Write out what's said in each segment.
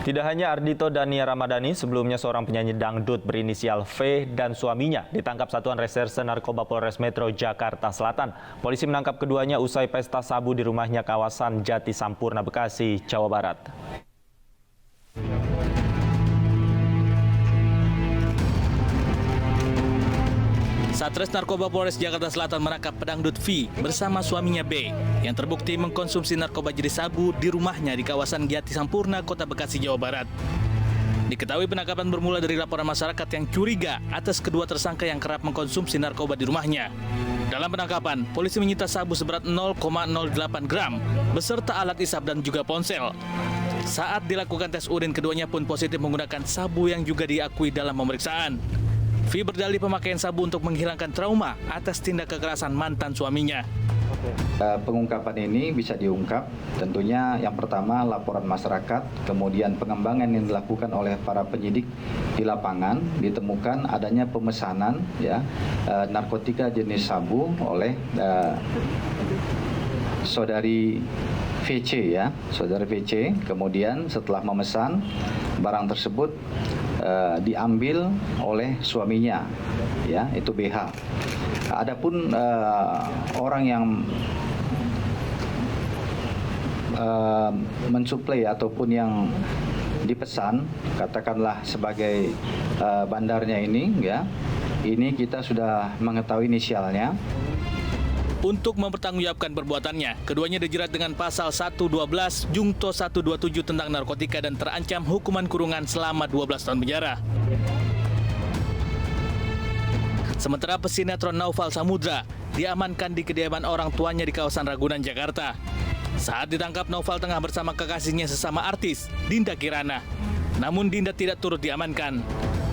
Tidak hanya Ardhito dan Nia Ramadhani, sebelumnya seorang penyanyi dangdut berinisial V dan suaminya ditangkap Satuan Reserse Narkoba Polres Metro Jakarta Selatan. Polisi menangkap keduanya usai pesta sabu di rumahnya kawasan Jati Sampurna, Bekasi, Jawa Barat. Satres Narkoba Polres Jakarta Selatan menangkap pedangdut V bersama suaminya B yang terbukti mengkonsumsi narkoba jenis sabu di rumahnya di kawasan Jati Sampurna, Kota Bekasi, Jawa Barat. Diketahui penangkapan bermula dari laporan masyarakat yang curiga atas kedua tersangka yang kerap mengkonsumsi narkoba di rumahnya. Dalam penangkapan, polisi menyita sabu seberat 0,08 gram beserta alat isap dan juga ponsel. Saat dilakukan tes urin, keduanya pun positif menggunakan sabu yang juga diakui dalam pemeriksaan. V berdalih pemakaian sabu untuk menghilangkan trauma atas tindak kekerasan mantan suaminya. Pengungkapan ini bisa diungkap tentunya yang pertama laporan masyarakat, kemudian pengembangan yang dilakukan oleh para penyidik di lapangan, ditemukan adanya pemesanan narkotika jenis sabu oleh saudari VC saudari VC. Kemudian setelah memesan barang tersebut diambil oleh suaminya, itu BH. Adapun orang yang mensuplai ataupun yang dipesan, katakanlah sebagai bandarnya ini kita sudah mengetahui inisialnya. Untuk mempertanggungjawabkan perbuatannya, keduanya dijerat dengan pasal 112 Jungto 127 tentang narkotika dan terancam hukuman kurungan selama 12 tahun penjara. Sementara pesinetron Naufal Samudra diamankan di kediaman orang tuanya di kawasan Ragunan, Jakarta. Saat ditangkap, Naufal tengah bersama kekasihnya sesama artis, Dinda Kirana. Namun Dinda tidak turut diamankan.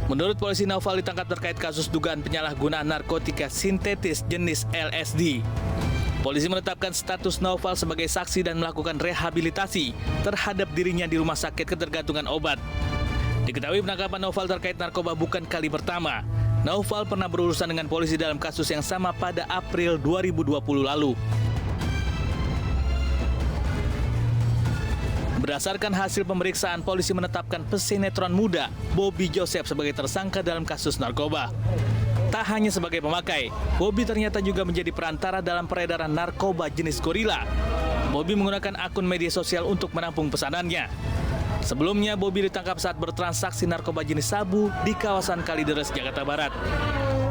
Menurut polisi, Naufal ditangkap terkait kasus dugaan penyalahgunaan narkotika sintetis jenis LSD. Polisi menetapkan status Naufal sebagai saksi dan melakukan rehabilitasi terhadap dirinya di rumah sakit ketergantungan obat. Diketahui penangkapan Naufal terkait narkoba bukan kali pertama. Naufal pernah berurusan dengan polisi dalam kasus yang sama pada April 2020 lalu. Berdasarkan hasil pemeriksaan, polisi menetapkan pesinetron muda Bobby Joseph sebagai tersangka dalam kasus narkoba. Tak hanya sebagai pemakai, Bobby ternyata juga menjadi perantara dalam peredaran narkoba jenis gorila. Bobby menggunakan akun media sosial untuk menampung pesanannya. Sebelumnya, Bobby ditangkap saat bertransaksi narkoba jenis sabu di kawasan Kalideres, Jakarta Barat.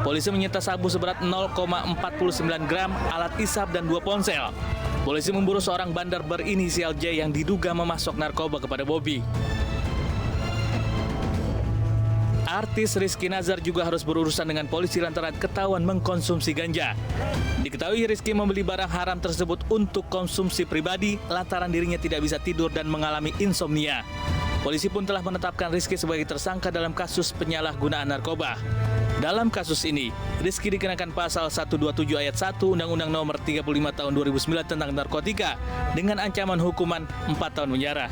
Polisi menyita sabu seberat 0,49 gram, alat isap, dan 2 ponsel. Polisi memburu seorang bandar berinisial J yang diduga memasok narkoba kepada Bobby. Artis Rizky Nazar juga harus berurusan dengan polisi lantaran ketahuan mengkonsumsi ganja. Diketahui Rizky membeli barang haram tersebut untuk konsumsi pribadi lantaran dirinya tidak bisa tidur dan mengalami insomnia. Polisi pun telah menetapkan Rizky sebagai tersangka dalam kasus penyalahgunaan narkoba. Dalam kasus ini, Rizky dikenakan pasal 127 ayat 1 Undang-Undang Nomor 35 Tahun 2009 tentang narkotika dengan ancaman hukuman 4 tahun penjara.